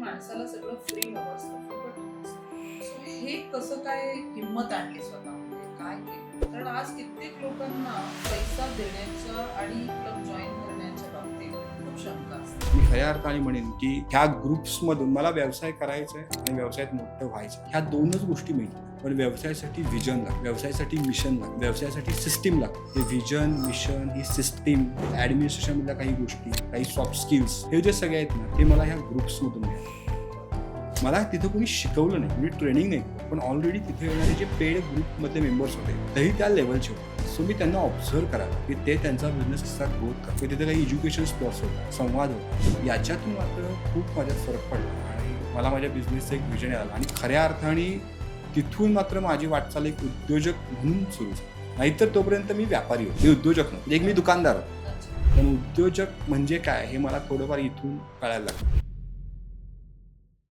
माणसाला सगळं फ्री हवं असतं, फुकट हवं असतं. So हे कसं काय हिंमत आणली स्वतःमध्ये, काय केलं? कारण आज कित्येक लोकांना पैसा देण्याच्या आणि क्लब जॉईन करण्याच्या बाबतीत खूप शंका असते. मी खऱ्या अर्थाने म्हणेन की ह्या ग्रुप्समधून मला व्यवसाय करायचा आहे आणि व्यवसायात मोठं व्हायचं, ह्या दोनच गोष्टी मिळतात. पण व्यवसायासाठी विजन लागतं, व्यवसायासाठी मिशन लागतं, व्यवसायासाठी सिस्टीम लागतं. हे विजन, मिशन, ही सिस्टीम, ॲडमिनिस्ट्रेशनमधल्या काही गोष्टी, काही सॉफ्ट स्किल्स, हे जे सगळे आहेत ना, ते मला ह्या ग्रुप्समधून मिळाले. मला तिथं कोणी शिकवलं नाही, मी ट्रेनिंग नाही, पण ऑलरेडी तिथे येणारे जे पेड ग्रुपमधले मेंबर्स होते तेही त्या लेवलचे होते. सो मी त्यांना ऑब्झर्व करायला की ते त्यांचा बिझनेस कसा ग्रोथ करतात, तिथे काही एज्युकेशन स्पॉट्स होता, संवाद होता. याच्यातून मात्र खूप माझ्यात फरक पडला आणि मला माझ्या बिझनेसचं एक विजन आलं आणि खऱ्या अर्थाने तिथून मात्र माझी वाटचाल एक उद्योजक म्हणून सुरू झाली. नाहीतर तोपर्यंत मी व्यापारी होतो, मी उद्योजक नव्हतो. एक मी दुकानदार होतो, पण उद्योजक म्हणजे काय हे मला थोडंफार इथून कळायला लागलं.